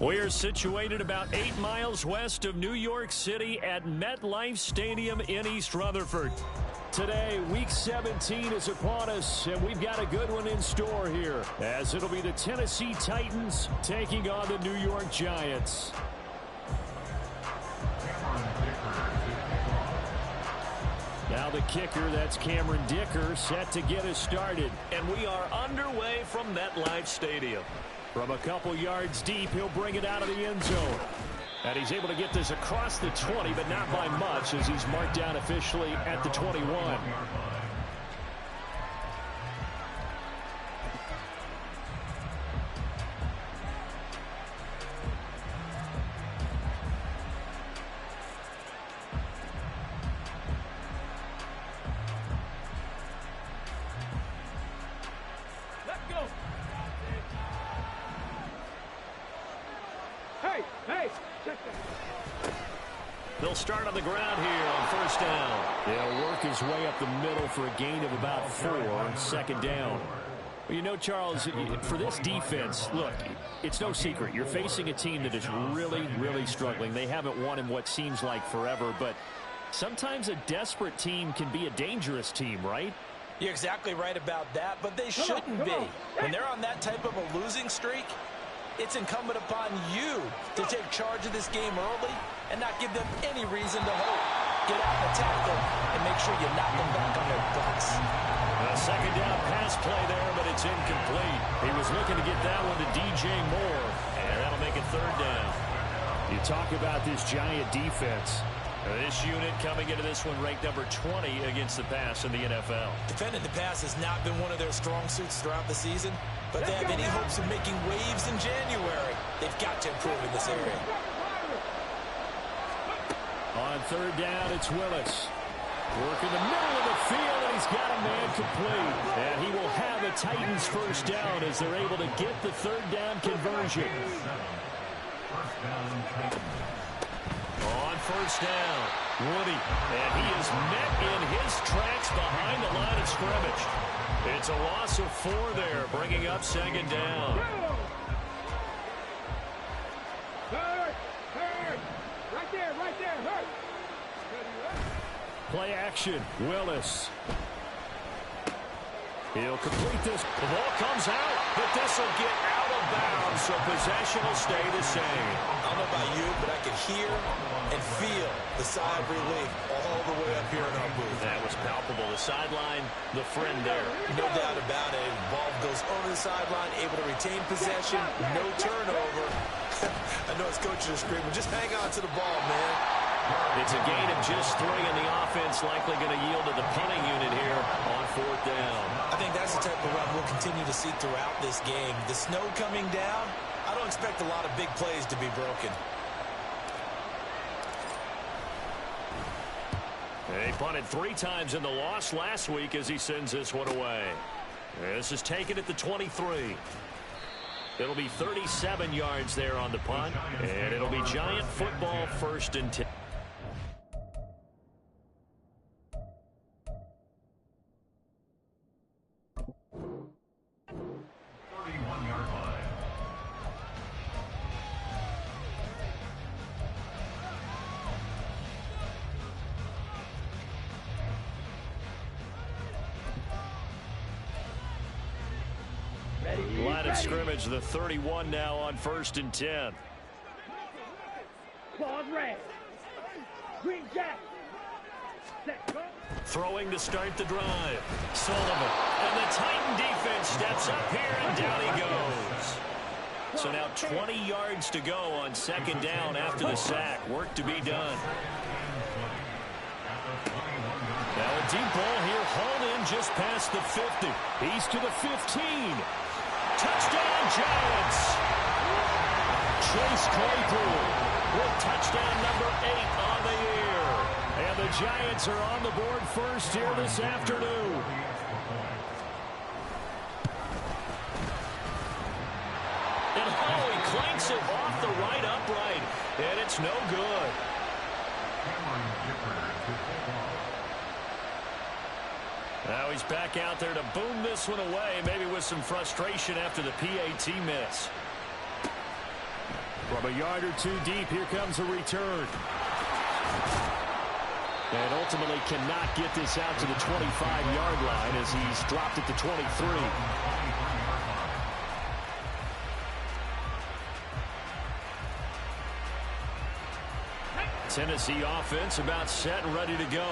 We're situated about 8 miles west of New York City at MetLife Stadium in East Rutherford. Today, Week 17 is upon us, and we've got a good one in store here, as it'll be the Tennessee Titans taking on the New York Giants. Now the kicker, that's Cameron Dicker, set to get us started. And we are underway from MetLife Stadium. From a couple yards deep, he'll bring it out of the end zone. And he's able to get this across the 20, but not by much, as he's marked down officially at the 21. They'll start on the ground here on first down. He'll work his way up the middle for a gain of about 4, second down. Well, you know, Charles, for this defense, look, it's no secret. You're facing a team that is really, really struggling. They haven't won in what seems like forever, but sometimes a desperate team can be a dangerous team, right? You're exactly right about that, but they shouldn't be. When they're on that type of a losing streak, it's incumbent upon you to take charge of this game early and not give them any reason to hope. Get out and attack them and make sure you knock them back on their butts. A second down pass play there, but it's incomplete. He was looking to get that one to DJ Moore, and that'll make it third down. You talk about this Giant defense. This unit coming into this one ranked number 20 against the pass in the NFL. Defending the pass has not been one of their strong suits throughout the season, but they have any hopes of making waves in January. They've got to improve in this area. On third down, it's Willis. Working the middle of the field, and he's got a man complete. And he will have a Titans first down as they're able to get the third down conversion. On first down, Woody. And he is met in his tracks behind the line of scrimmage. It's a loss of 4 there, bringing up second down. Play action, Willis. He'll complete this. The ball comes out, but this will get out of bounds, so possession will stay the same. I don't know about you, but I can hear and feel the sigh of relief all the way up here in our booth. That was palpable. The sideline, the friend there. No doubt about it. Ball goes over the sideline, able to retain possession, no turnover. I know his coaches are screaming, just hang on to the ball, man. It's a gain of just 3, and the offense likely going to yield to the punting unit here on fourth down. I think that's the type of run we'll continue to see throughout this game. The snow coming down, I don't expect a lot of big plays to be broken. He punted 3 times in the loss last week as he sends this one away. This is taken at the 23. It'll be 37 yards there on the punt, and it'll be Giant football, first and 10. Line of scrimmage, the 31 now on first and 10. Throwing to start the drive. Sullivan. And the Titan defense steps up here, and down he goes. So now 20 yards to go on second down after the sack. Work to be done. Now a deep ball here, hauled in just past the 50. He's to the 15. Touchdown, Giants! Chase Claypool with touchdown number 8 on the year. And the Giants are on the board first here this afternoon. And Howie clanks it off the right upright, and it's no good. Now he's back out there to boom this one away, maybe with some frustration after the PAT miss. From a yard or two deep, here comes a return. And ultimately cannot get this out to the 25-yard line as he's dropped at the 23. Tennessee offense about set and ready to go.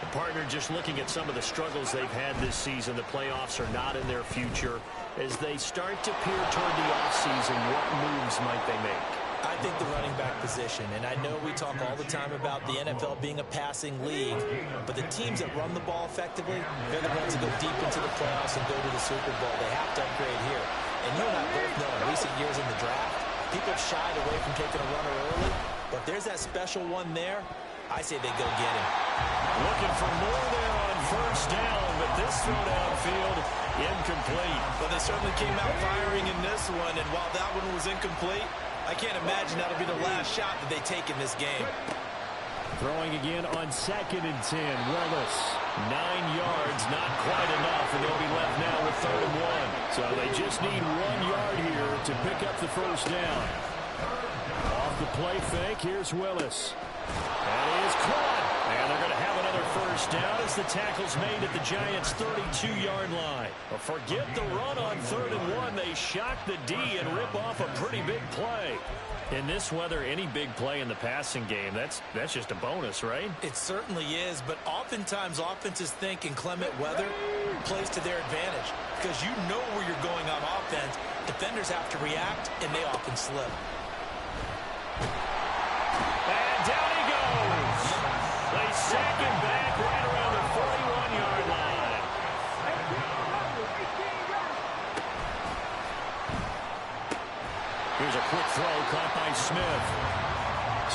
The partner just looking at some of the struggles they've had this season. The playoffs are not in their future. As they start to peer toward the offseason, what moves might they make? I think the running back position, and I know we talk all the time about the NFL being a passing league, but the teams that run the ball effectively, they're the ones that go deep into the playoffs and go to the Super Bowl. They have to upgrade here. And you and I both know in recent years in the draft, people have shied away from taking a runner early, but there's that special one there. I say they go get him. Looking for more there on first down, but this throw downfield incomplete. But they certainly came out firing in this one, and while that one was incomplete, I can't imagine that'll be the last shot that they take in this game. Throwing again on 2nd and 10. Willis, 9 yards, not quite enough, and they'll be left now with 3rd and 1. So they just need 1 yard here to pick up the first down. Off the play fake, here's Willis. That is caught. And they're going to have another first down as the tackle's made at the Giants' 32-yard line. But forget the run on 3rd and 1. They shock the D and rip off a pretty big play. In this weather, any big play in the passing game, that's just a bonus, right? It certainly is, but oftentimes offenses think inclement weather plays to their advantage because you know where you're going on offense. Defenders have to react, and they often slip. And down he goes. They sack him back right around the 41-yard line. Here's a quick throw caught by Smith.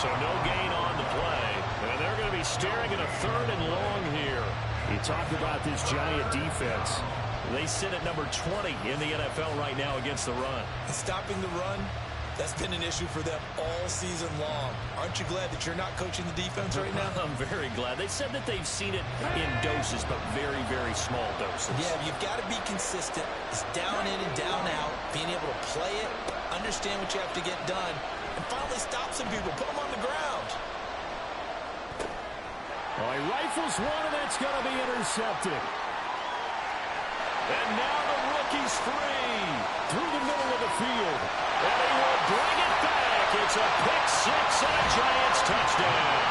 So no gain on the play. And they're going to be staring at a 3rd and long here. You talk about this Giant defense. They sit at number 20 in the NFL right now against the run. Stopping the run, that's been an issue for them all season long. Aren't you glad that you're not coaching the defense right now? I'm very glad. They said that they've seen it in doses, but very, very small doses. Yeah, you've got to be consistent. It's down in and down out, being able to play it, understand what you have to get done, and finally stop some people, put them on the ground. Well, he rifles one, and that's going to be intercepted. And now the rookie's free through the middle of the field. And he will bring it back. It's a pick six and a Giants touchdown.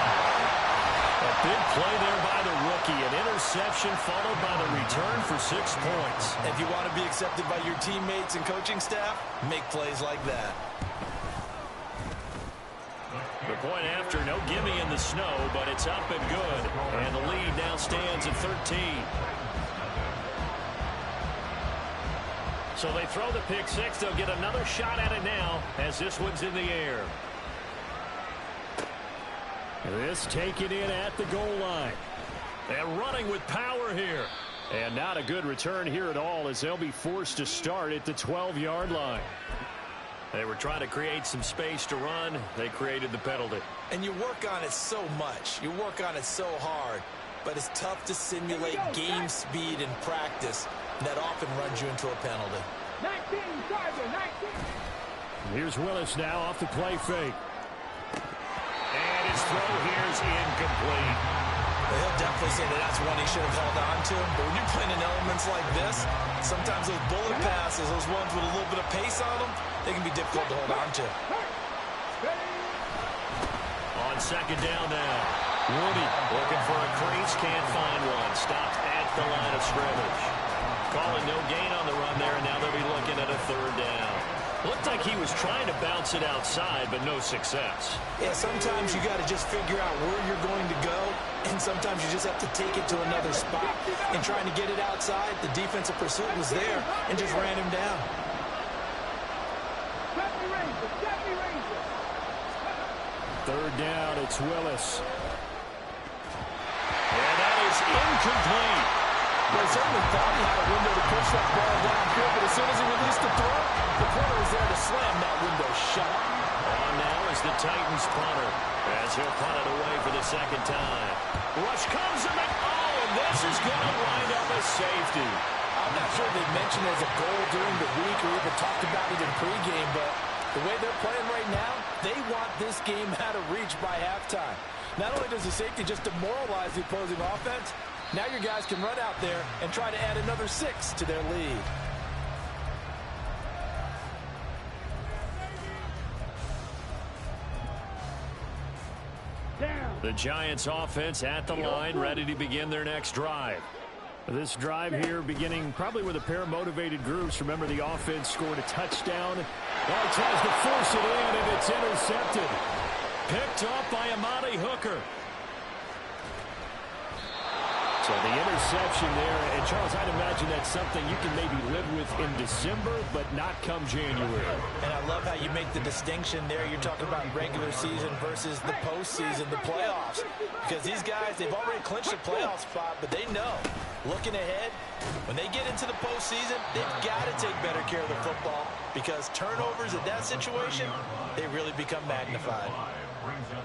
A big play there by the rookie. An interception followed by the return for 6 points. If you want to be accepted by your teammates and coaching staff, make plays like that. The point after, no gimme in the snow, but it's up and good. And the lead now stands at 13. So they throw the pick six. They'll get another shot at it now as this one's in the air. This taken in at the goal line. And running with power here. And not a good return here at all as they'll be forced to start at the 12-yard line. They were trying to create some space to run. They created the penalty. And you work on it so much. You work on it so hard. But it's tough to simulate game speed in practice. That often runs you into a penalty. 19, Charger, 19. Here's Willis now off the play fake. And his throw here is incomplete. He'll definitely say that that's one he should have held on to. But when you're playing in elements like this, sometimes those bullet passes, those ones with a little bit of pace on them, they can be difficult to hold on to. On 2nd down now. Woody looking for a crease, can't find one. Stopped at the line of scrimmage. Calling no gain on the run there, and now they'll be looking at a 3rd down. Looked like he was trying to bounce it outside, but no success. Yeah, sometimes you got to just figure out where you're going to go, and sometimes you just have to take it to another spot. And trying to get it outside, the defensive pursuit was there and just ran him down. 3rd down, it's Willis. And that is incomplete. Well, he certainly thought he had a window to push that ball downfield, but as soon as he released the throw, the corner was there to slam that window shut. On now is the Titans punter as he'll punt it away for the 2nd time. Rush comes and this is going to wind up a safety. I'm not sure they mentioned it as a goal during the week or even talked about it in pregame, but The way they're playing right now, they want this game out of reach by halftime. Not only does the safety just demoralize the opposing offense, now your guys can run out there and try to add another 6 to their lead. The Giants offense at the line, ready to begin their next drive. This drive here beginning probably with a pair of motivated groups. Remember, the offense scored a touchdown. Oh, tries to force it in, and it's intercepted. Picked off by Amani Hooker. So the interception there, and Charles, I'd imagine that's something you can maybe live with in December, but not come January. And I love how you make the distinction there. You're talking about regular season versus the postseason, the playoffs. Because these guys, they've already clinched a playoff spot, but they know, looking ahead, when they get into the postseason, they've got to take better care of the football, because turnovers in that situation, they really become magnified.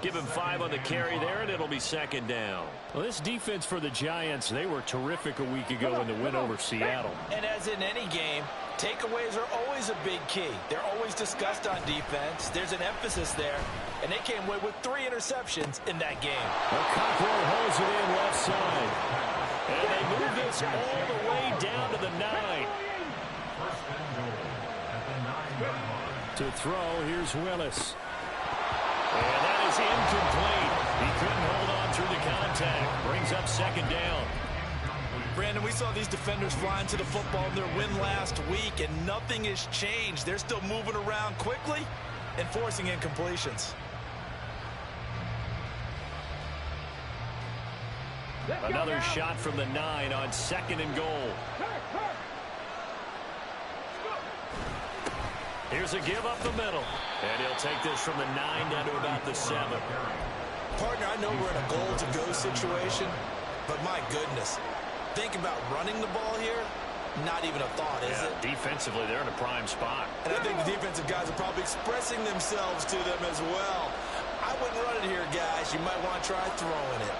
Give him 5 on the carry there, and it'll be second down. Well, this defense for the Giants, they were terrific a week ago in the win over Seattle. And as in any game, takeaways are always a big key. They're always discussed on defense. There's an emphasis there, and they came away with 3 interceptions in that game. Well, Cockrell holds it in left side. And they move this all the way down to the 9. To throw, here's Willis. And that is incomplete. He couldn't hold on through the contact. Brings up second down. Brandon, we saw these defenders flying to the football in their win last week, and nothing has changed. They're still moving around quickly and forcing incompletions. Another shot from the 9 on second and goal. Here's a give up the middle. And he'll take this from the 9 down to about the 7. Partner, I know we're in a goal-to-go situation, but my goodness, think about running the ball here. Not even a thought, is it? Defensively, they're in a prime spot. And I think the defensive guys are probably expressing themselves to them as well. I wouldn't run it here, guys. You might want to try throwing it.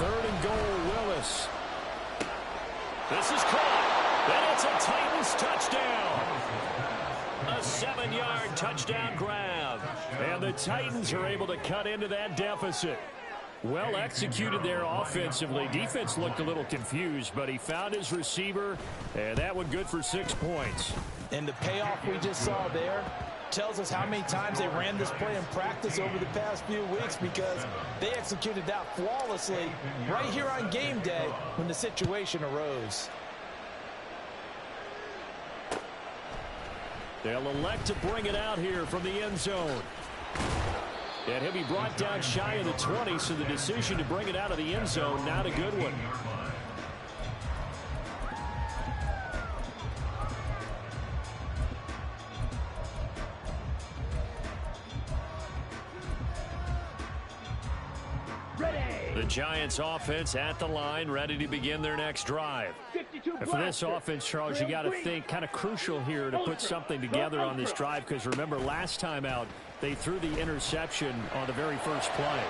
Third and goal, Willis. This is caught. And it's a Titans touchdown. A 7-yard touchdown grab. And the Titans are able to cut into that deficit. Well executed there offensively. Defense looked a little confused, but he found his receiver, and that one good for 6 points. And the payoff we just saw there tells us how many times they ran this play in practice over the past few weeks, because they executed that flawlessly right here on game day when the situation arose. They'll elect to bring it out here from the end zone. And he'll be brought down shy of the 20, so the decision to bring it out of the end zone, not a good one. The Giants offense at the line, ready to begin their next drive. And for this offense, Charles, you got to think kind of crucial here to put something together on this drive, because remember last time out they threw the interception on the very first play.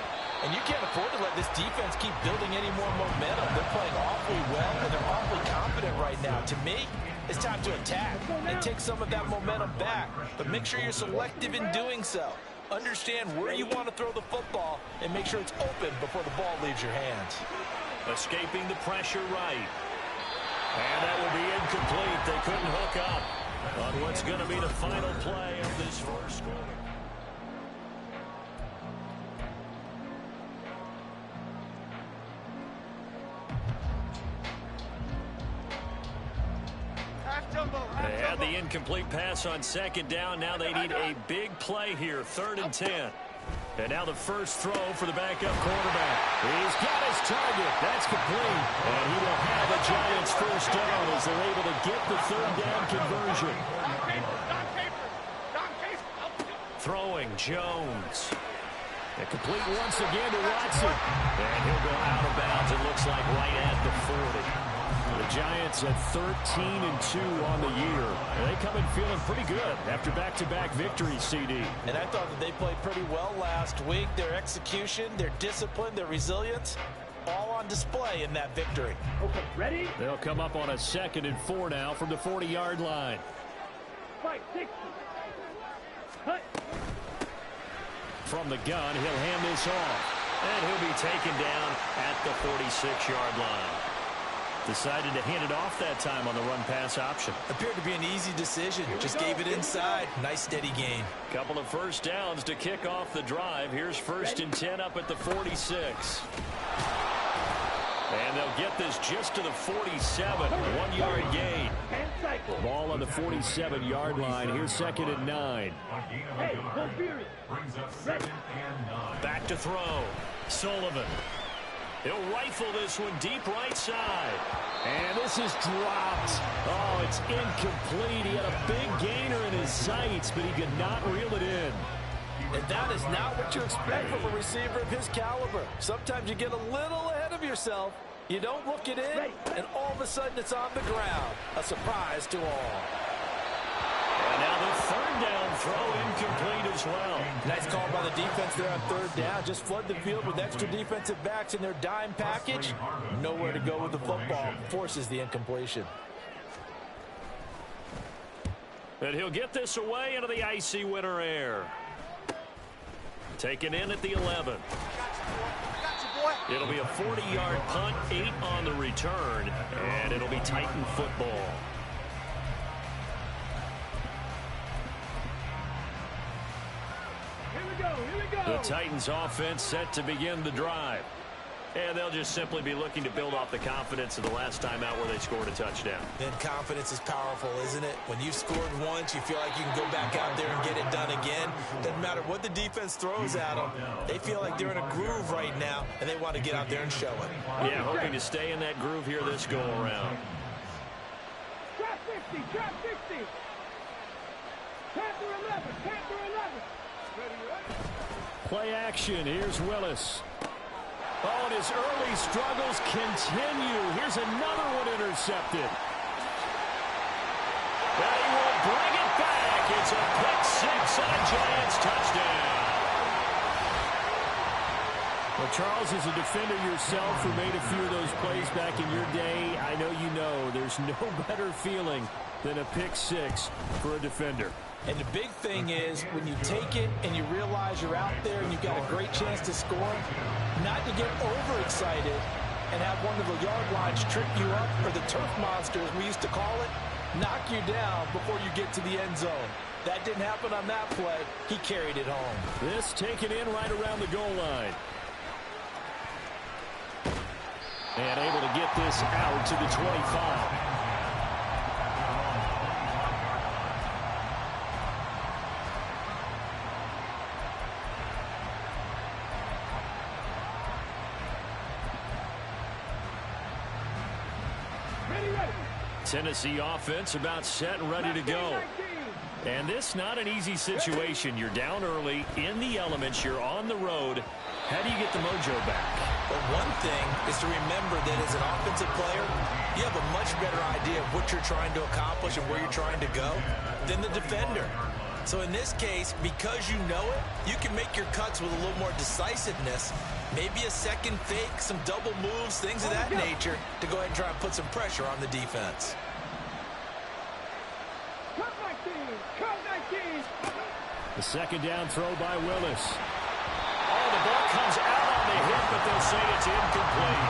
And you can't afford to let this defense keep building any more momentum. They're playing awfully well, and they're awfully confident right now. To me, it's time to attack and take some of that momentum back. But make sure you're selective in doing so. Understand where you want to throw the football and make sure it's open before the ball leaves your hands. Escaping the pressure right. And that will be incomplete. They couldn't hook up on what's going to be the final play of this first quarter. They had the incomplete pass on second down. Now they need a big play here, 3rd and 10. And now the first throw for the backup quarterback. He's got his target. That's complete. And he will have the Giants first down as they're able to get the 3rd down conversion. Throwing Jones. And complete once again to Watson. And he'll go out of bounds, it looks like, right at the 40. The Giants at 13-2 on the year. And they come in feeling pretty good after back-to-back victories, CD. And I thought that they played pretty well last week. Their execution, their discipline, their resilience, all on display in that victory. Okay, ready? They'll come up on a 2nd and 4 now from the 40-yard line. Fight, 60. From the gun, he'll hand this off. And he'll be taken down at the 46-yard line. Decided to hand it off that time on the run-pass option. Appeared to be an easy decision. Just gave it inside. Nice, steady gain. Couple of first downs to kick off the drive. Here's 1st and 10 up at the 46. And they'll get this just to the 47. 1-yard gain. Ball on the 47-yard line. Here's 2nd and 9. Back to throw. Sullivan. He'll rifle this one deep right side. And this is dropped. Oh, it's incomplete. He had a big gainer in his sights, but he could not reel it in. And that is not what you expect from a receiver of his caliber. Sometimes you get a little ahead of yourself. You don't look it in, and all of a sudden it's on the ground. A surprise to all. And now the 3rd down throw incomplete as well. Nice call by the defense there on 3rd down. Just flood the field with extra defensive backs in their dime package. Nowhere to go with the football. Forces the incompletion. And he'll get this away into the icy winter air. Taken in at the 11. It'll be a 40-yard punt, 8 on the return, and it'll be Titan football. The Titans offense set to begin the drive. And they'll just simply be looking to build off the confidence of the last time out where they scored a touchdown. Then confidence is powerful, isn't it? When you've scored once, you feel like you can go back out there and get it done again. Doesn't matter what the defense throws at them. They feel like they're in a groove right now, and they want to get out there and show it. Yeah, hoping to stay in that groove here this go-around. Trap 60, trap 60. Panther 11, Panther 11. Play action. Here's Willis. Oh, and his early struggles continue. Here's another one intercepted. And he will bring it back. It's a pick 6 and a Giants touchdown. Well, Charles, as a defender yourself who made a few of those plays back in your day, I know you know there's no better feeling than a pick 6 for a defender. And the big thing is when you take it and you realize you're out there and you've got a great chance to score, not to get overexcited and have one of the yard lines trip you up, or the turf monster, as we used to call it, knock you down before you get to the end zone. That didn't happen on that play. He carried it home. This taken in right around the goal line. And able to get this out to the 25. Tennessee offense about set and ready to go. And this not an easy situation. You're down early, in the elements, you're on the road. How do you get the mojo back? Well, one thing is to remember that as an offensive player, you have a much better idea of what you're trying to accomplish and where you're trying to go than the defender. So in this case, because you know it, you can make your cuts with a little more decisiveness. Maybe a second fake, some double moves, things of that nature to go ahead and try and put some pressure on the defense. The 2nd down throw by Willis. Oh, the ball comes out on the hit, but they'll say it's incomplete.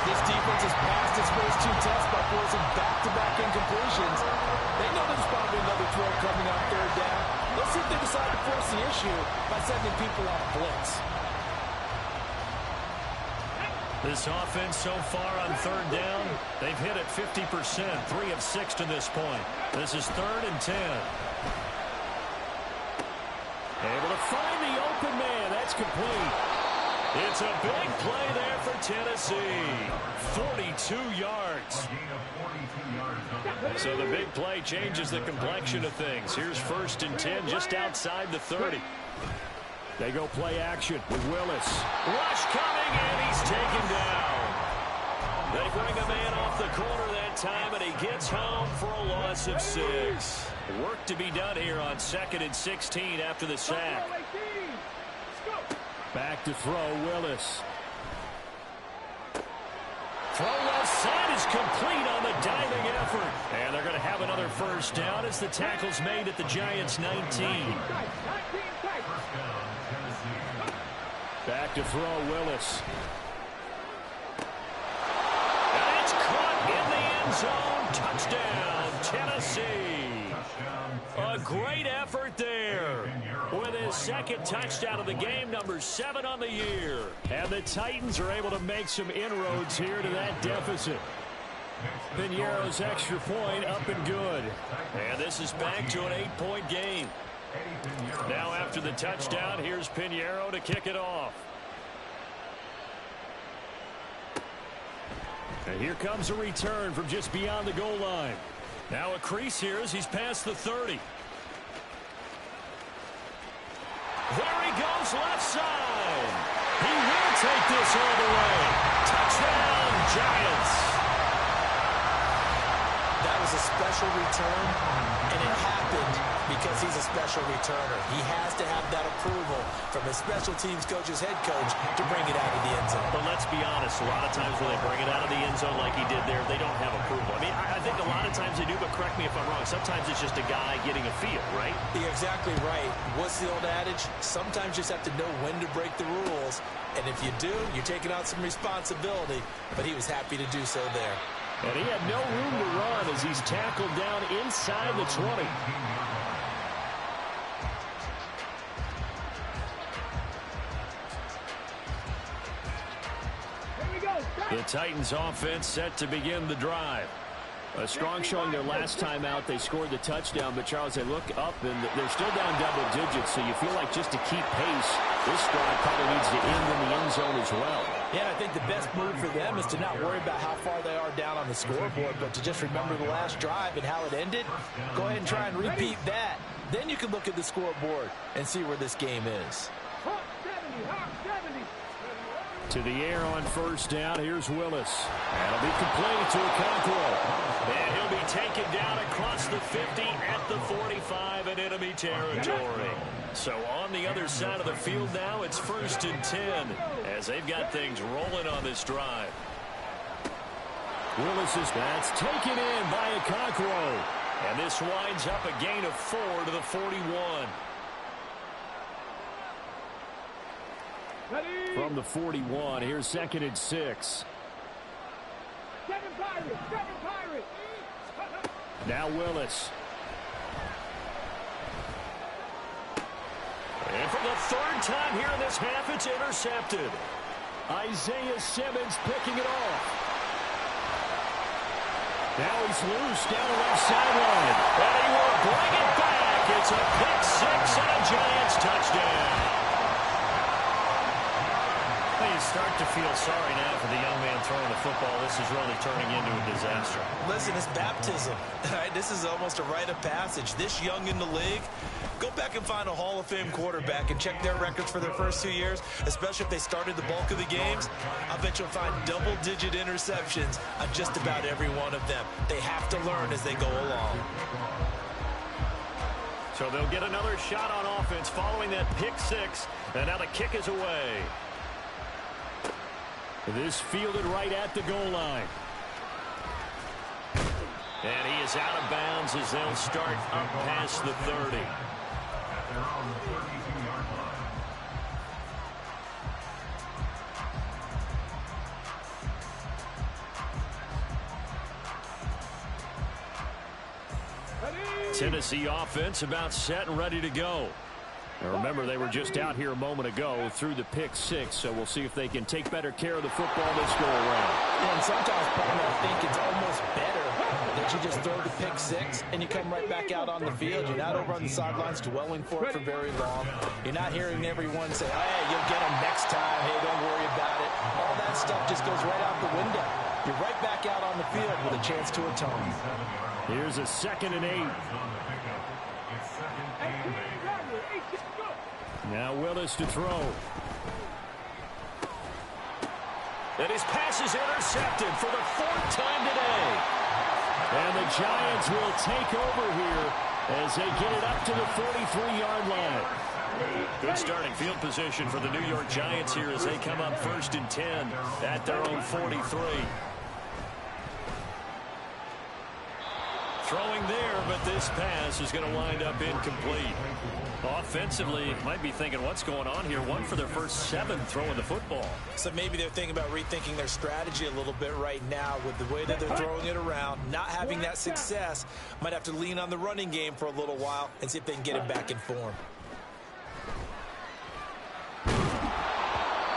This defense has passed its first 2 tests by forcing back-to-back incompletions. They know there's probably another throw coming on 3rd down. Let's see if they decide to force the issue by sending people on a blitz. This offense so far on 3rd down, they've hit it 50%, 3 of 6 to this point. This is 3rd and 10. Able to find the open man. That's complete. It's a big play there for Tennessee. 42 yards. So the big play changes the complexion of things. Here's 1st and 10 just outside the 30. They go play action with Willis. Rush coming, and he's taken down. They bring a man off the corner that time, and he gets home for a loss of 6. Work to be done here on 2nd and 16 after the sack. Back to throw, Willis. Throw left side is complete on the diving effort. And they're going to have another 1st down as the tackle's made at the Giants' 19. Back to throw, Willis. And it's caught in the end zone. Touchdown, Tennessee. A great effort there. With his second touchdown of the game, number 7 on the year. And the Titans are able to make some inroads here to that deficit. Piñeiro's extra point up and good. And this is back to an 8-point game. Now after the touchdown, here's Piñeiro to kick it off. And here comes a return from just beyond the goal line. Now a crease here as he's past the 30. There he goes, left side. He will take this all the way. Touchdown, Giants. That was a special return, and it happened because he's a special returner. He has to have that approval from his special teams coach's head coach to bring it out of the end zone. But let's be honest, a lot of times when they bring it out of the end zone like he did there, they don't have approval. I mean, I think a lot of times they do, but correct me if I'm wrong. Sometimes it's just a guy getting a feel, right? You're exactly right. What's the old adage? Sometimes you just have to know when to break the rules, and if you do, you're taking on some responsibility, but he was happy to do so there. And he had no room to run as he's tackled down inside the 20. The Titans offense set to begin the drive. A strong showing their last time out. They scored the touchdown, but Charles, they look up and they're still down double digits, so you feel like just to keep pace, this drive probably needs to end in the end zone as well. Yeah, I think the best move for them is to not worry about how far they are down on the scoreboard, but to just remember the last drive and how it ended. Go ahead and try and repeat that. Then you can look at the scoreboard and see where this game is. To the air on first down. Here's Willis. That'll be complete to Okonkwo. And he'll be taken down across the 50 at the 45 in enemy territory. So on the other side of the field now, it's 1st and 10 as they've got things rolling on this drive. Willis is that's taken in by Okonkwo. And this winds up a gain of 4 to the 41. From the 41, here's 2nd and 6. Now Willis. And for the 3rd time here in this half, it's intercepted. Isaiah Simmons picking it off. Now he's loose down the left sideline. And he will bring it back. It's a pick 6 and a Giants touchdown. You start to feel sorry now for the young man throwing the football. This is really turning into a disaster. Listen, it's baptism. Right? This is almost a rite of passage. This young in the league, go back and find a Hall of Fame quarterback and check their records for their first 2 years, especially if they started the bulk of the games. I bet you'll find double-digit interceptions on just about every one of them. They have to learn as they go along. So they'll get another shot on offense following that pick 6, and now the kick is away. This fielded right at the goal line. And he is out of bounds as they'll start up past the 30. Tennessee offense about set and ready to go. Now remember, they were just out here a moment ago through the pick 6, so we'll see if they can take better care of the football this go around. And sometimes, Palmer, I think it's almost better that you just throw the pick 6 and you come right back out on the field. You're not over on the sidelines dwelling for it for very long. You're not hearing everyone say, hey, you'll get them next time. Hey, don't worry about it. All that stuff just goes right out the window. You're right back out on the field with a chance to atone. Here's a 2nd and 8. Now Willis to throw. And his pass is intercepted for the 4th time today. And the Giants will take over here as they get it up to the 43-yard line. Good starting field position for the New York Giants here as they come up 1st and 10 at their own 43. throwing there, but this pass is going to wind up incomplete. Offensively, might be thinking, what's going on here? One for their first 7 throwing the football. So maybe they're thinking about rethinking their strategy a little bit right now with the way that they're throwing it around, not having that success. Might have to lean on the running game for a little while and see if they can get him back in form.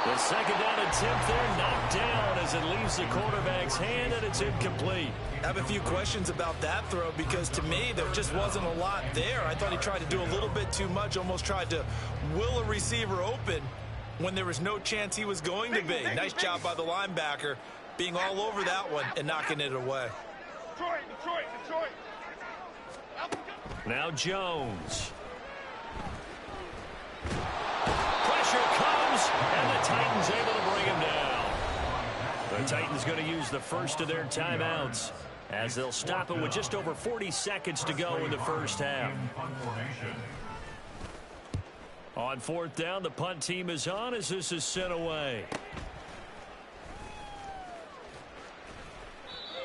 The second down attempt there knocked down as it leaves the quarterback's hand, and it's incomplete. I have a few questions about that throw because to me there just wasn't a lot there. I thought he tried to do a little bit too much, almost tried to will a receiver open when there was no chance he was going to be. Nice job by the linebacker being all over that one and knocking it away. Detroit. Now Jones. Pressure comes, and the Titans able to bring him down. The Titans going to use the first of their timeouts as they'll stop it with just over 40 seconds to go in the first half. On 4th down, the punt team is on as this is sent away.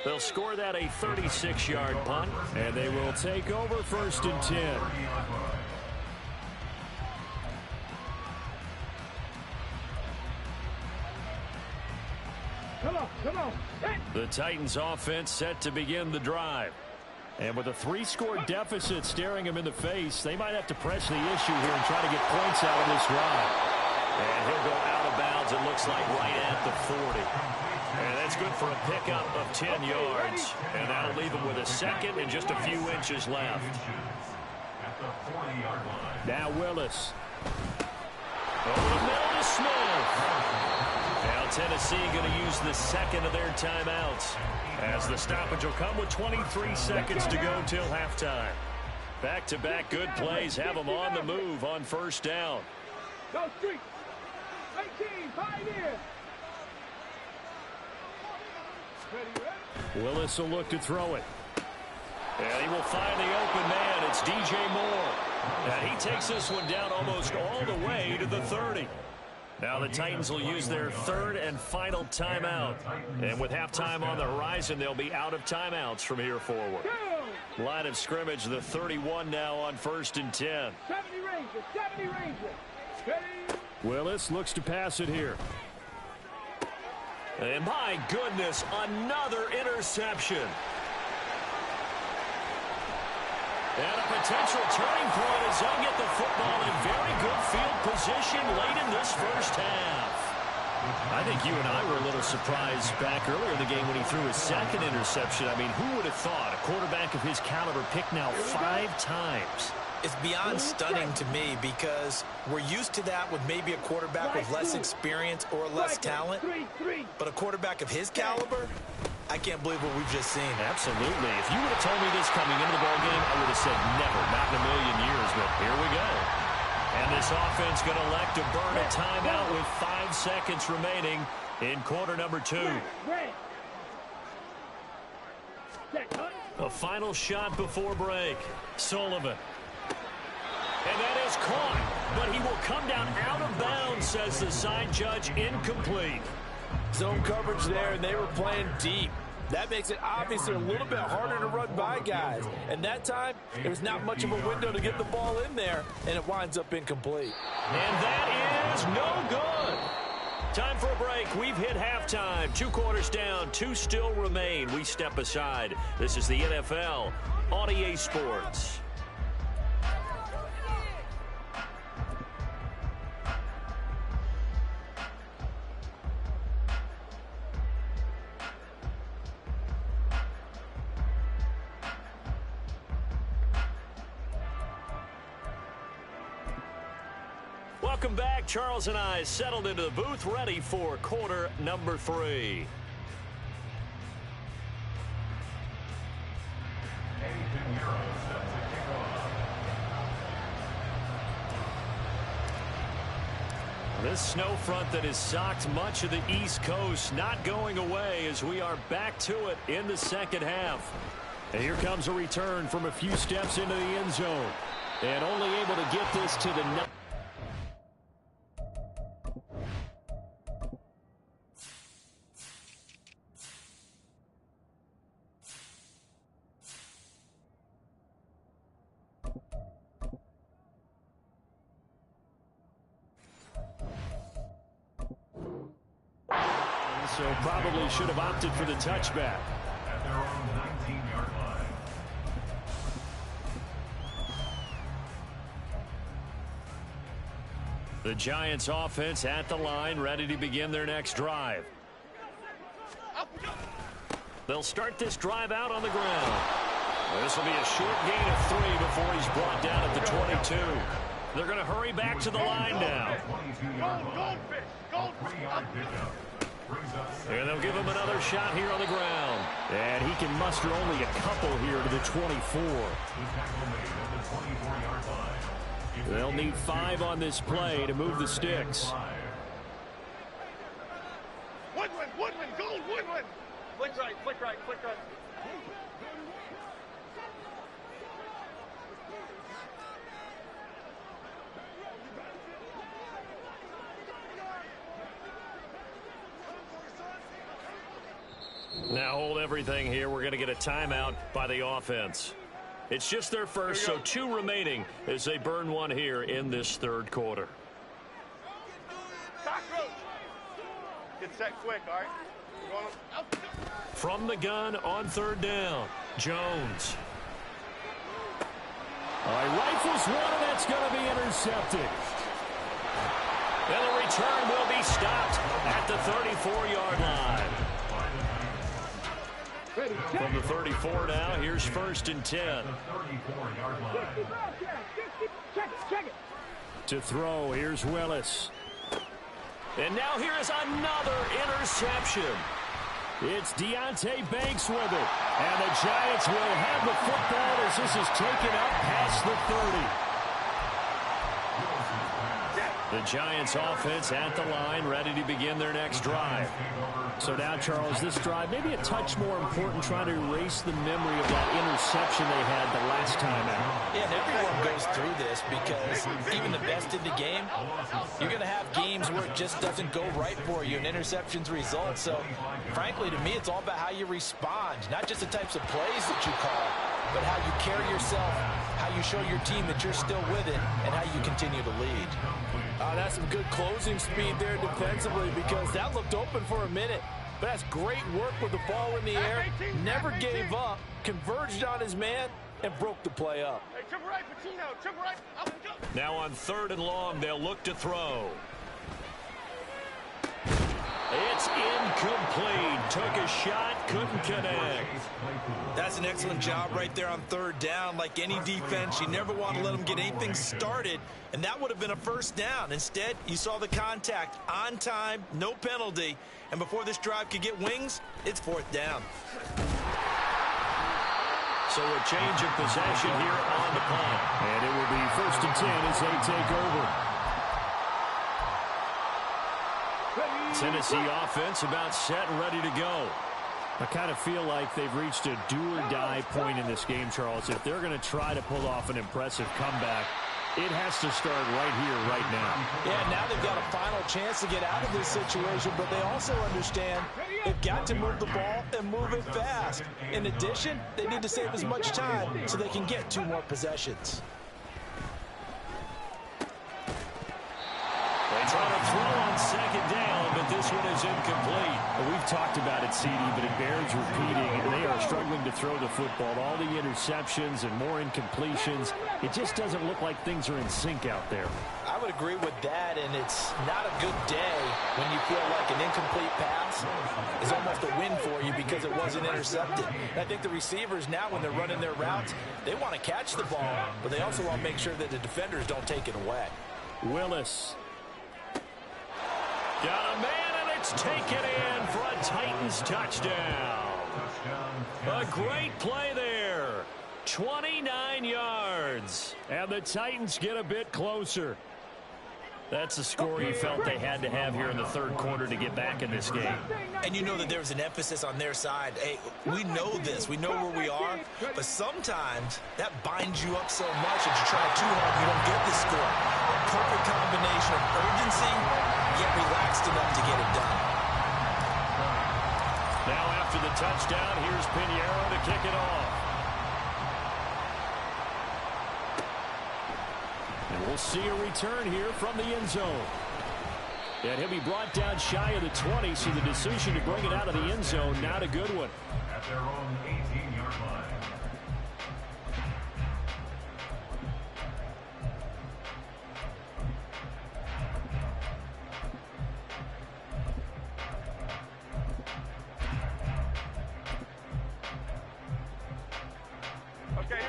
They'll score that a 36-yard punt, and they will take over 1st and 10. Come on. The Titans offense set to begin the drive. And with a 3-score deficit staring them in the face, they might have to press the issue here and try to get points out of this drive. And he'll go out of bounds, it looks like, right at the 40. And that's good for a pickup of 10 yards. And that'll leave him with a second and just a few inches left. Now Willis. Over the middle to Smith. Now Tennessee going to use the second of their timeouts as the stoppage will come with 23 seconds to go till halftime. Back-to-back good plays have them on the move on 1st down. Go street. 18, pioneer. Ready. Willis will look to throw it. And he will find the open man. It's DJ Moore. And he takes this one down almost all the way to the 30. Now the Titans will use their 3rd and final timeout. And with halftime on the horizon, they'll be out of timeouts from here forward. Line of scrimmage, the 31 now on 1st and 10. 70 Rangers. Ready. Willis looks to pass it here. And my goodness, another interception. And a potential turning point as they'll get the football in very good field position late in this first half. I think you and I were a little surprised back earlier in the game when he threw his 2nd interception. I mean, who would have thought a quarterback of his caliber picked now 5 times? It's beyond stunning to me because we're used to that with maybe a quarterback with less experience or less talent. But a quarterback of his caliber, I can't believe what we've just seen. Absolutely. If you would have told me this coming into the ballgame, I would have said never, not in a million years, but here we go. And this offense going to elect to burn a timeout with 5 seconds remaining in quarter number 2. A final shot before break. Sullivan. And that is caught, but he will come down out of bounds, says the side judge, incomplete. Zone coverage there, and they were playing deep. That makes it obviously a little bit harder to run by guys. And that time, there's not much of a window to get the ball in there, and it winds up incomplete. And that is no good. Time for a break. We've hit halftime. 2 quarters down, 2 still remain. We step aside. This is the NFL on EA Sports. Welcome back. Charles and I settled into the booth, ready for quarter number 3. This snow front that has socked much of the East Coast not going away as we are back to it in the second half. And here comes a return from a few steps into the end zone. And only able to get this to the net. so probably should have opted for the touchback. At their own 19-yard line. The Giants offense at the line, ready to begin their next drive. They'll start this drive out on the ground. This will be a short gain of 3 before he's brought down at the 22. They're going to hurry back to the line now. And they'll give him another shot here on the ground. And he can muster only a couple here to the 24. They'll need 5 on this play to move the sticks. Woodland, go, Woodland! Flick right, flick right, flick right. Now hold everything here. We're going to get a timeout by the offense. It's just their first, so 2 remaining as they burn 1 here in this third quarter. Cockroach! Get set quick, all right? From the gun on 3rd down, Jones. All right, rifles one, and that's going to be intercepted. And the return will be stopped at the 34-yard line. From the 34 now, here's 1st and 10. Check it. To throw, here's Willis. And now here is another interception. It's Deonte Banks with it. And the Giants will have the football as this is taken up past the 30. The Giants offense at the line, ready to begin their next drive. So now, Charles, this drive maybe a touch more important, trying to erase the memory of that interception they had the last time out. Yeah, and everyone goes through this because even the best in the game, you're going to have games where it just doesn't go right for you and interceptions result. So, frankly, to me, it's all about how you respond, not just the types of plays that you call, but how you carry yourself, how you show your team that you're still with it, and how you continue to lead. That's some good closing speed there defensively because that looked open for a minute. But that's great work with the ball in the air. Never gave up, converged on his man, and broke the play up. Hey, triple right, Patino, triple right. Now on 3rd and long, they'll look to throw. It's incomplete. Took a shot, couldn't connect. That's an excellent job right there on 3rd down. Like any defense, you never want to let them get anything started, and that would have been a 1st down. Instead, you saw the contact on time, no penalty, and before this drive could get wings, it's 4th down. So a change of possession here on the punt. And it will be 1st and 10 as they take over. Tennessee offense about set and ready to go. I kind of feel like they've reached a do-or-die point in this game, Charles. If they're going to try to pull off an impressive comeback, it has to start right here, right now. Yeah, now they've got a final chance to get out of this situation, but they also understand they've got to move the ball and move it fast. In addition, they need to save as much time so they can get 2 more possessions. They try to throw on 2nd down, but this one is incomplete. We've talked about it, CD, but it bears repeating. They are struggling to throw the football. All the interceptions and more incompletions. It just doesn't look like things are in sync out there. I would agree with that, and it's not a good day when you feel like an incomplete pass is almost a win for you because it wasn't intercepted. And I think the receivers now, when they're running their routes, they want to catch the ball, but they also want to make sure that the defenders don't take it away. Willis. Got a man, and it's taken in for a Titans touchdown. A great play there. 29 yards. And the Titans get a bit closer. That's the score you felt they had to have here in the 3rd quarter to get back in this game. And you know that there's an emphasis on their side. Hey, we know this. We know where we are. But sometimes that binds you up so much that you try too hard, you don't get the score. A perfect combination of urgency, yet relaxed enough to get it done. Now after the touchdown, here's Pinheiro to kick it off. And we'll see a return here from the end zone. And he'll be brought down shy of the 20, so the decision to bring it out of the end zone, not a good one. At their own 18-yard line.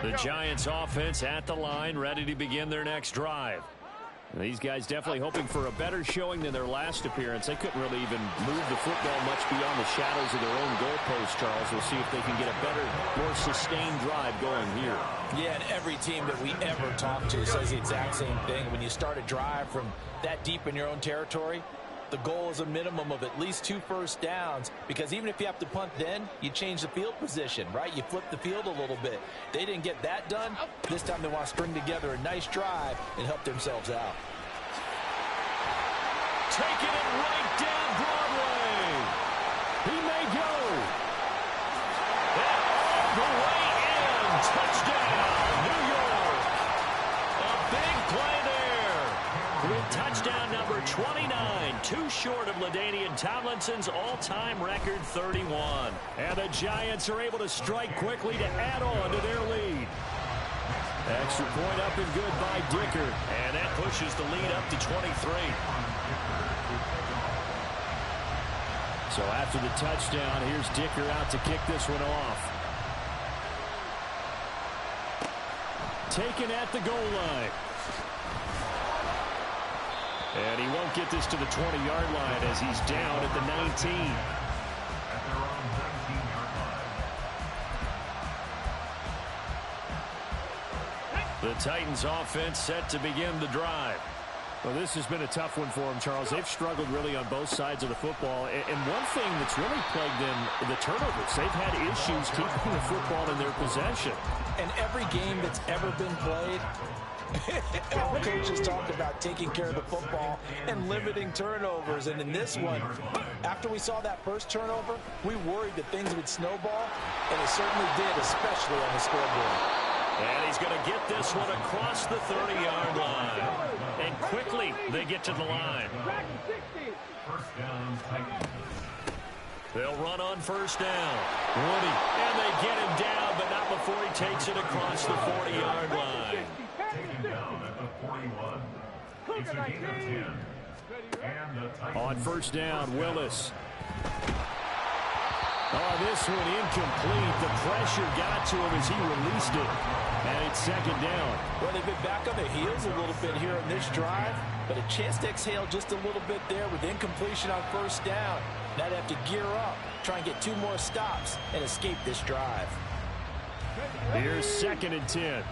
The Giants offense at the line, ready to begin their next drive. And these guys definitely hoping for a better showing than their last appearance. They couldn't really even move the football much beyond the shadows of their own goalpost, Charles. We'll see if they can get a better, more sustained drive going here. Yeah, and every team that we ever talk to says the exact same thing. When you start a drive from that deep in your own territory, the goal is a minimum of at least 2 first downs, because even if you have to punt then, you change the field position, right? You flip the field a little bit. They didn't get that done. This time they want to string together a nice drive and help themselves out. Taking it right down Broadway. He may go. And all the way in. Touchdown, New York. A big play there. With touchdown number 29, too short of LaDainian Tomlinson's all-time record 31. And the Giants are able to strike quickly to add on to their lead. Extra point up and good by Dicker. And that pushes the lead up to 23. So after the touchdown, here's Dicker out to kick this one off. Taken at the goal line. And he won't get this to the 20-yard line as he's down at the 19. At their own 19-yard line. The Titans offense set to begin the drive. Well, this has been a tough one for them, Charles. They've struggled really on both sides of the football. And one thing that's really plagued them, the turnovers. They've had issues keeping the football in their possession. And every game that's ever been played, all coaches talk about taking care of the football and limiting turnovers. And in this one, after we saw that first turnover, we worried that things would snowball, and it certainly did, especially on the scoreboard. And he's going to get this one across the 30-yard line. And quickly, they get to the line. First down, Titans. They'll run on first down. Woody, and they get him down, but not before he takes it across the 40-yard line. Taken down at the 41. It's a gain of 10. And the Titans. On first down, Willis. Oh, this one incomplete. The pressure got to him as he released it. And it's second down. Well, they've been back on their heels a little bit here in this drive, but a chance to exhale just a little bit there with incompletion on first down. Now they have to gear up, try and get 2 more stops, and escape this drive. Here's second and 10.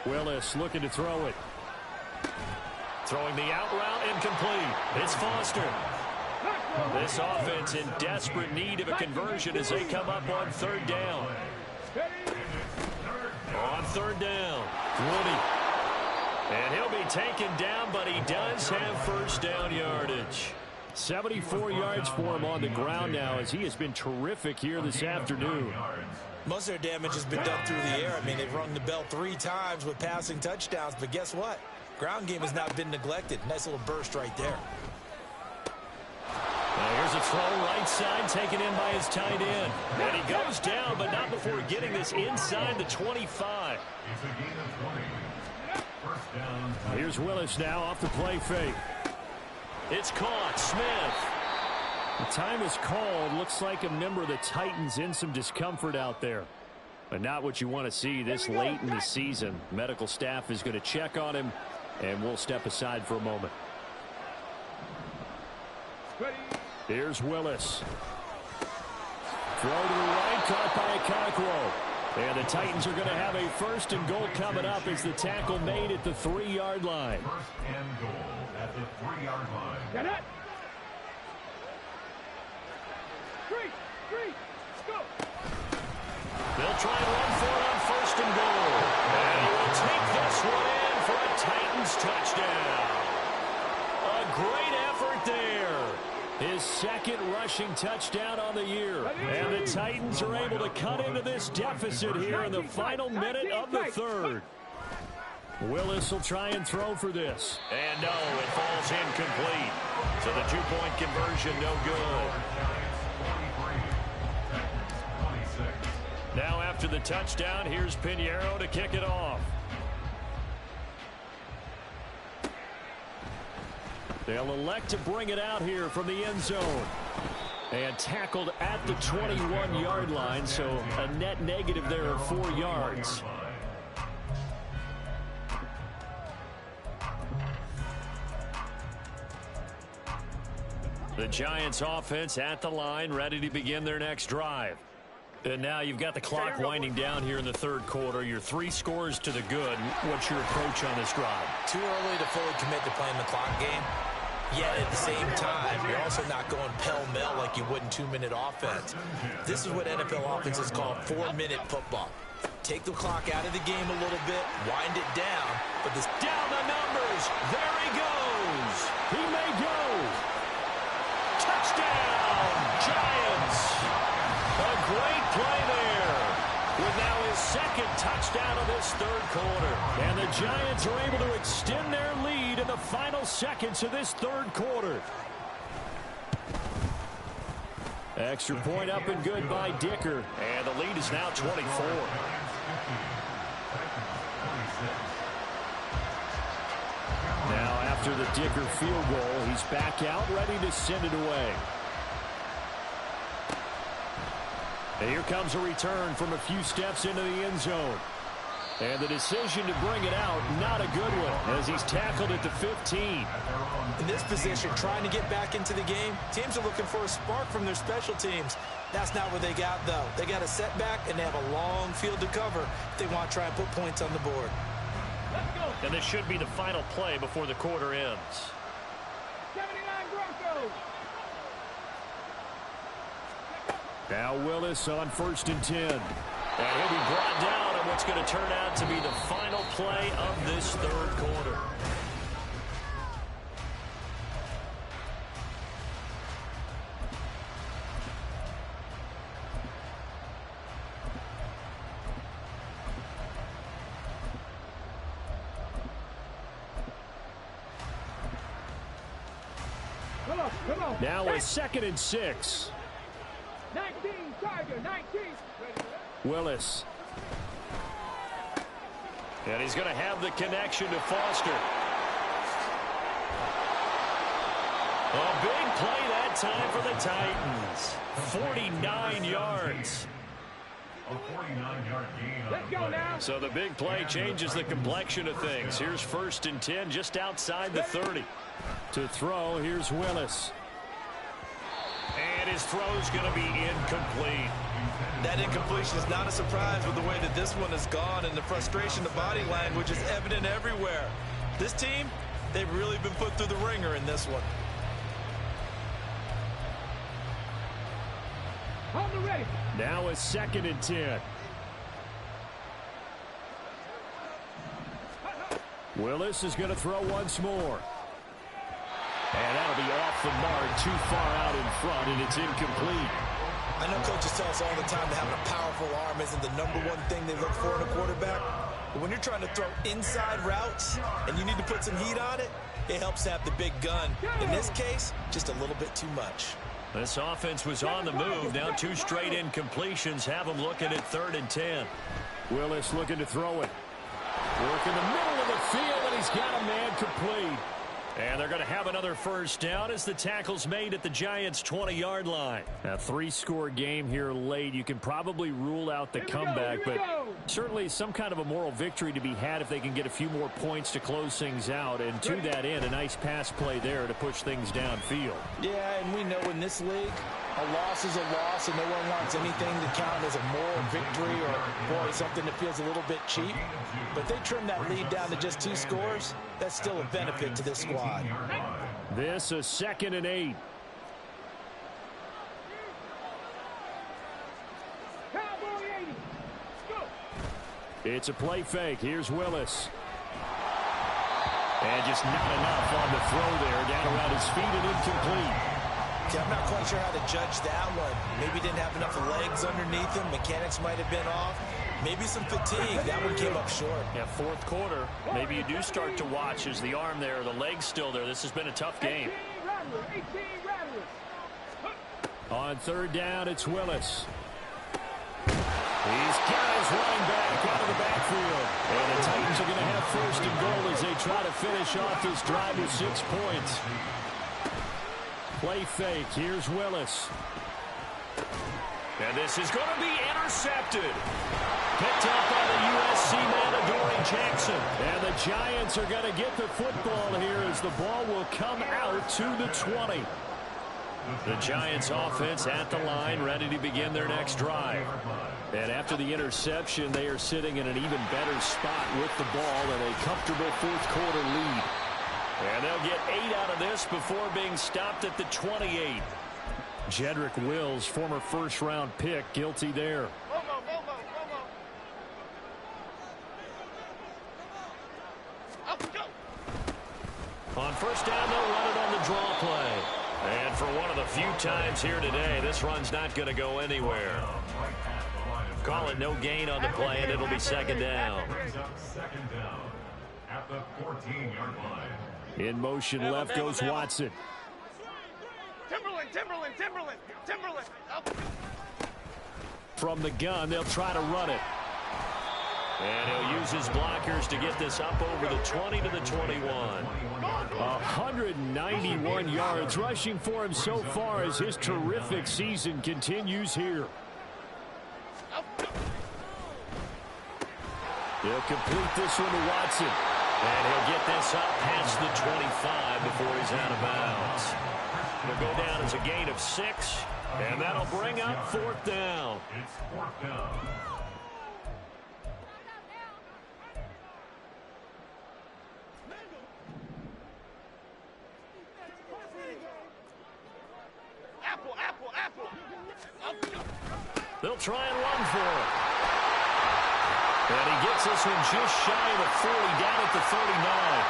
Willis looking to throw it. Throwing the out route, incomplete. It's Foster. This offense in desperate need of a conversion as they come up on third down. On third down, Woody. And he'll be taken down, but he does have first down yardage. 74 yards for him on the ground now as he has been terrific here this afternoon. Most of their damage has been done through the air. I mean, they've rung the bell 3 times with passing touchdowns, but guess what? Ground game has not been neglected. Nice little burst right there. Here's a throw right side taken in by his tight end. And he goes down, but not before getting this inside the 25. It's a gain of 20. First down. Here's Willis now off the play fake. It's caught. Smith. The time is called. Looks like a member of the Titans in some discomfort out there. But not what you want to see this late in the season. Medical staff is going to check on him, and we'll step aside for a moment. Here's Willis. Throw to the right, caught by Okonkwo. And the Titans are going to have a first and goal coming up as the tackle made at the 3-yard line. First and goal at the 3-yard line. Get it! 3, go! They'll try and run for it on first and goal. And he will take this one in for a Titans touchdown. A great effort there. His second rushing touchdown on the year. And the Titans are able to cut into this deficit here in the final minute of the third. Willis will try and throw for this. And no, it falls incomplete. So the two-point conversion, no good. Now after the touchdown, here's Pinheiro to kick it off. They'll elect to bring it out here from the end zone. And tackled at the 21-yard line, so a net negative there of 4 yards. The Giants offense at the line, ready to begin their next drive. And now you've got the clock winding down here in the third quarter. You're 3 scores to the good. What's your approach on this drive? Too early to fully commit to playing the clock game. Yet at the same time, you're also not going pell-mell like you would in 2-minute offense. This is what NFL offenses call 4-minute football. Take the clock out of the game a little bit, wind it down, but this down the numbers. There he goes. He may go. Touchdown, Giants. A great play there. With now his second touchdown of this third quarter. And the Giants are able to extend their lead in the final seconds of this third quarter. Extra point up and good by Dicker. And the lead is now 24. Now after the Dicker field goal, he's back out ready to send it away. And here comes a return from a few steps into the end zone. And the decision to bring it out, not a good one, as he's tackled at the 15. In this position, trying to get back into the game, teams are looking for a spark from their special teams. That's not what they got, though. They got a setback, and they have a long field to cover if they want to try and put points on the board. Let's go. And this should be the final play before the quarter ends. 79 Broncos. Now Willis on 1st and 10. And he'll be brought down on what's going to turn out to be the final play of this third quarter. Come on. Now a 2nd and 6. 19, Tiger, 19. Willis. And he's going to have the connection to Foster. A big play that time for the Titans. 49 yards. A 49-yard gain on Let's the go play. now. So the big play changes the complexion of things. Here's 1st and 10 just outside the 30. To throw, here's Willis. And his throw's going to be incomplete. That incompletion is not a surprise with the way that this one has gone, and the frustration, the body language is evident everywhere. This team, they've really been put through the ringer in this one. Hold the ready. Now a 2nd and 10. Willis is going to throw once more. And that'll be off the mark, too far out in front, and it's incomplete. I know coaches tell us all the time that having a powerful arm isn't the #1 thing they look for in a quarterback. But when you're trying to throw inside routes and you need to put some heat on it, it helps to have the big gun. In this case, just a little bit too much. This offense was on the move. Now 2 straight incompletions have them looking at 3rd and 10. Willis looking to throw it. Work in the middle of the field, and he's got a man complete. And they're going to have another first down as the tackle's made at the Giants' 20-yard line. A 3-score game here late. You can probably rule out the comeback, but certainly some kind of a moral victory to be had if they can get a few more points to close things out. And to that end, a nice pass play there to push things downfield. Yeah, and we know in this league, a loss is a loss, and no one wants anything to count as a moral victory or, boy, something that feels a little bit cheap. But if they trim that lead down to just 2 scores, that's still a benefit to this squad. This a 2nd and 8. Cowboy 80. Go. It's a play fake. Here's Willis. And just not enough on the throw there. Down around his feet and incomplete. I'm not quite sure how to judge that one. Maybe didn't have enough legs underneath him. Mechanics might have been off. Maybe some fatigue. That one came up short. Yeah, fourth quarter. Maybe you do start to watch as the arm there, the leg's still there. This has been a tough game. On third down, it's Willis. These guys running back out of the backfield. And the Titans are going to have first and goal as they try to finish off this drive with 6 points. Play fake. Here's Willis. And this is going to be intercepted. Picked up by the USC man, Adoree Jackson. And the Giants are going to get the football here as the ball will come out to the 20. The Giants offense at the line, ready to begin their next drive. And after the interception, they are sitting in an even better spot with the ball and a comfortable fourth quarter lead. And they'll get 8 out of this before being stopped at the 28. Jedrick Wills, former first-round pick, guilty there. On first down, they'll run it on the draw play. And for one of the few times here today, this run's not going to go anywhere. Call it no gain on the play, and it'll be second down. Second down at the 14-yard line. In motion left goes Watson. Timberland. From the gun, they'll try to run it. And he'll use his blockers to get this up over the 20 to the 21. 191 yards rushing for him so far as his terrific season continues here. They'll complete this one to Watson. And he'll get this up past the 25 before he's out of bounds. It'll go down as a gain of 6, and that'll bring up fourth down. It's fourth down. Apple. They'll try and run for it. And he gets this one just shy of the 40, down at the 39.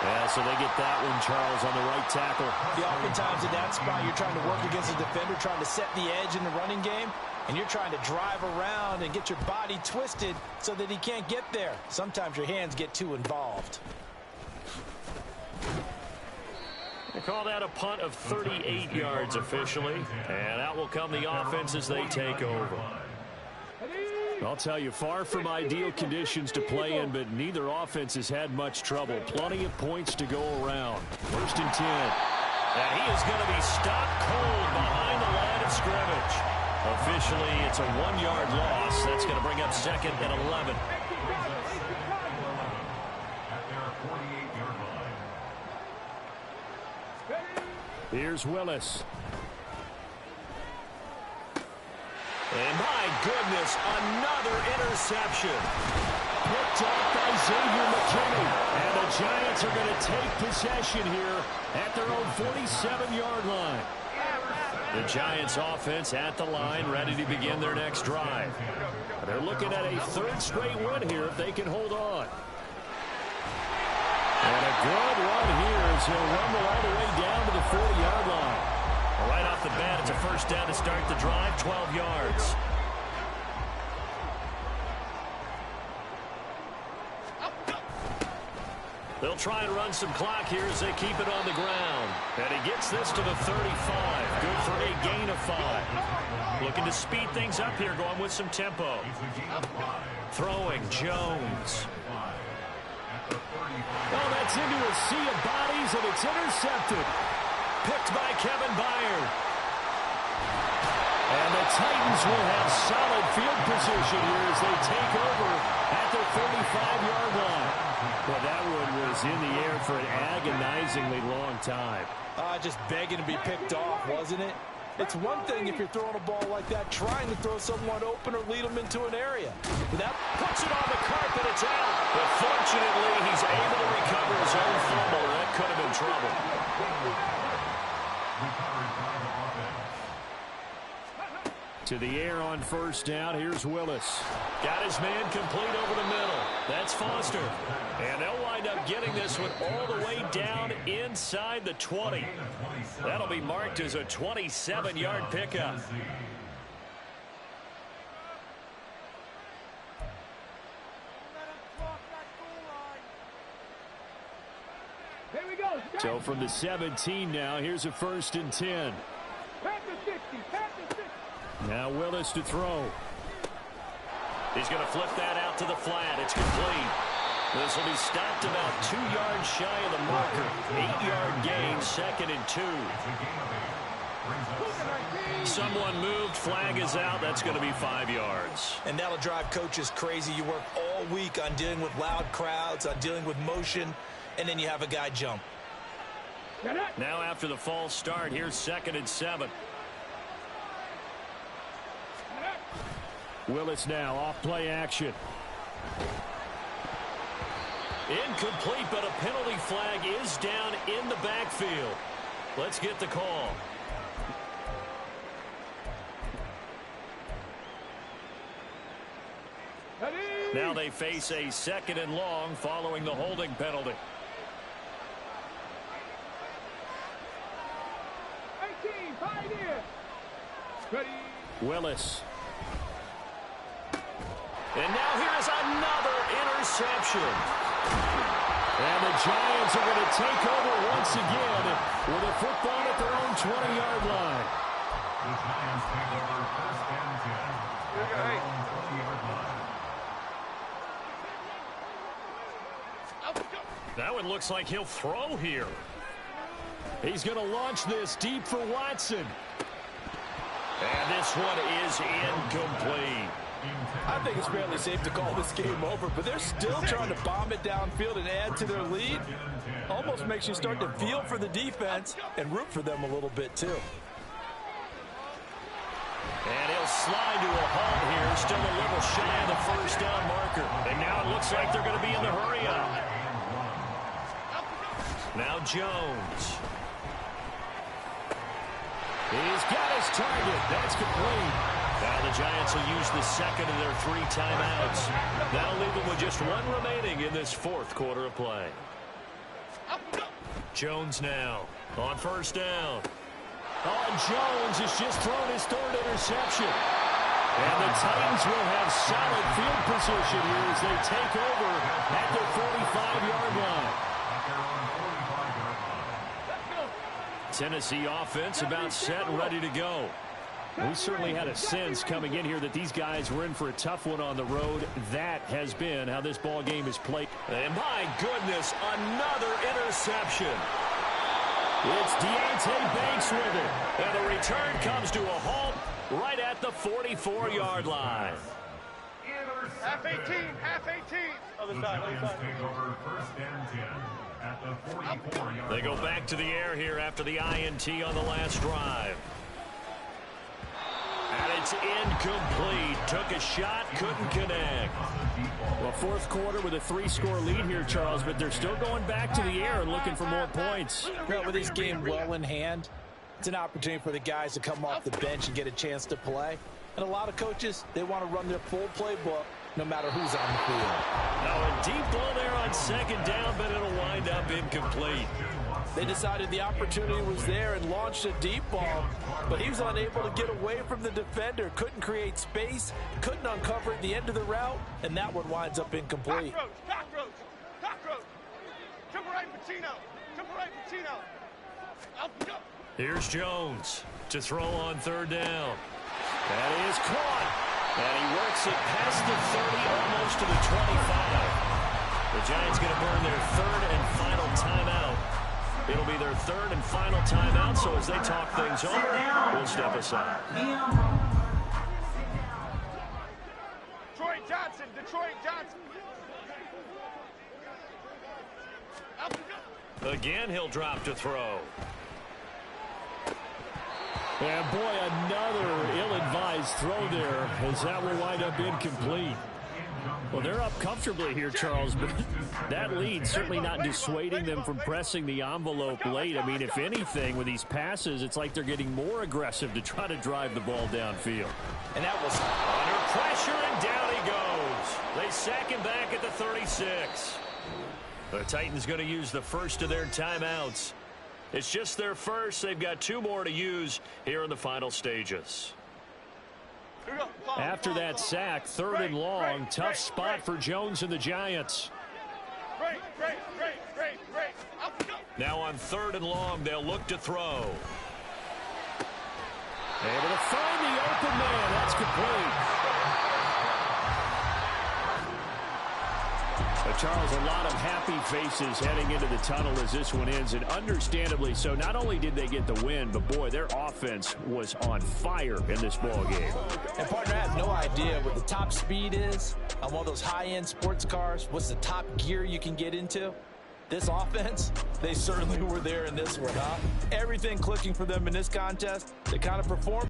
Yeah, so they get that one, Charles, on the right tackle. The oftentimes in that spot, you're trying to work against a defender, trying to set the edge in the running game, and you're trying to drive around and get your body twisted so that he can't get there. Sometimes your hands get too involved. They call that a punt of 38 yards officially, and out will come the offense as they take over. I'll tell you, far from ideal conditions to play in, but neither offense has had much trouble. Plenty of points to go around. First and 10. And he is going to be stopped cold behind the line of scrimmage. Officially, it's a 1-yard loss. That's going to bring up second and 11. Here's Willis. And my goodness, another interception. Picked off by Xavier McKinney. And the Giants are going to take possession here at their own 47-yard line. The Giants offense at the line, ready to begin their next drive. They're looking at a third straight win here if they can hold on. And a good run here as he'll rumble all the way down to the 40-yard line. Right off the bat, it's a first down to start the drive, 12 yards. They'll try and run some clock here as they keep it on the ground. And he gets this to the 35. Good for a gain of 5. Looking to speed things up here, going with some tempo. Throwing Jones. Oh, that's into a sea of bodies, and it's intercepted. Picked by Kevin Byard. And the Titans will have solid field position here as they take over at the 35-yard line. Well, that one was in the air for an agonizingly long time. Just begging to be picked off, wasn't it? It's one thing if you're throwing a ball like that, trying to throw someone open or lead them into an area. But that puts it on the carpet, it's out. But fortunately, he's able to recover his own fumble. That could have been trouble. To the air on first down, here's Willis. Got his man complete over the middle. That's Foster. And they'll wind up getting this one all the way down inside the 20. That'll be marked as a 27-yard pickup. So from the 17 now, here's a 1st and 10. Now Willis to throw. He's going to flip that out to the flat. It's complete. This will be stopped about 2 yards shy of the marker. 8-yard gain, 2nd and 2. Someone moved. Flag is out. That's going to be 5 yards. And that'll drive coaches crazy. You work all week on dealing with loud crowds, on dealing with motion, and then you have a guy jump. Now after the false start, here's 2nd and 7. Willis now off play action. Incomplete, but a penalty flag is down in the backfield. Let's get the call. Now they face a 2nd and long following the holding penalty. 18, 5 here. Ready. Willis. And now here's another interception. And the Giants are going to take over once again with a football at their own 20-yard line. The Giants take over 1st and 10 at their own 20-yard line. That one looks like he'll throw here. He's going to launch this deep for Watson. And this one is incomplete. I think it's fairly safe to call this game over, but they're still trying to bomb it downfield and add to their lead. Almost makes you start to feel for the defense and root for them a little bit, too. And he'll slide to a halt here, still a little shy of the 1st down marker. And now it looks like they're going to be in the hurry-up. Now Jones. He's got his target. That's complete. Now the Giants will use the 2nd of their 3 timeouts. That'll leave them with just 1 remaining in this 4th quarter of play. Jones now on 1st down. Oh, Jones has just thrown his 3rd interception. And the Titans will have solid field position here as they take over at their 45-yard line. Tennessee offense about set and ready to go. We certainly had a sense coming in here that these guys were in for a tough one on the road. That has been how this ball game is played. And my goodness, another interception. It's Deontay Banks with it. And the return comes to a halt right at the 44-yard line. Half 18, half 18. Other side, other side. Take over 1st and 10 at the 44-yard. They go back to the air here after the INT on the last drive. And it's incomplete. Took a shot, couldn't connect. Well, 4th quarter with a 3-score lead here, Charles, but they're still going back to the air and looking for more points. Well, with this game well in hand, it's an opportunity for the guys to come off the bench and get a chance to play. And a lot of coaches, they want to run their full playbook no matter who's on the field. Now a deep ball there on 2nd down, but it'll wind up incomplete. They decided the opportunity was there and launched a deep ball, but he was unable to get away from the defender, couldn't create space, couldn't uncover at the end of the route, and that one winds up incomplete. Cockroach, cockroach. Triple right, Pacino. Triple right, Pacino. Up, go. Here's Jones to throw on 3rd down. That is caught. And he works it past the 30, almost to the 25. The Giants going to burn their 3rd and final timeout. It'll be their 3rd and final timeout, so as they talk things over, we'll step aside. Detroit Johnson, Detroit Johnson. Up, go. Again, he'll drop to throw. And boy, another ill-advised throw there, as that will wind up incomplete. Well, they're up comfortably here, Charles, but that lead certainly not dissuading them from pressing the envelope late. I mean, if anything, with these passes, it's like they're getting more aggressive to try to drive the ball downfield. And that was Under pressure, and down he goes. They sack him back at the 36. The Titans going to use the 1st of their timeouts. It's just their 1st. They've got 2 more to use here in the final stages. After that sack, 3rd and long, tough spot for Jones and the Giants. Great. Up, go. Now on 3rd and long, they'll look to throw. Able to find the open man. That's complete. But Charles, a lot of happy faces heading into the tunnel as this one ends, and understandably so. Not only did they get the win, but boy, their offense was on fire in this ball game. And partner, I have no idea what the top speed is on one of those high-end sports cars. What's the top gear you can get into? This offense, they certainly were there in this one, huh? Everything clicking for them in this contest. They kind of performed.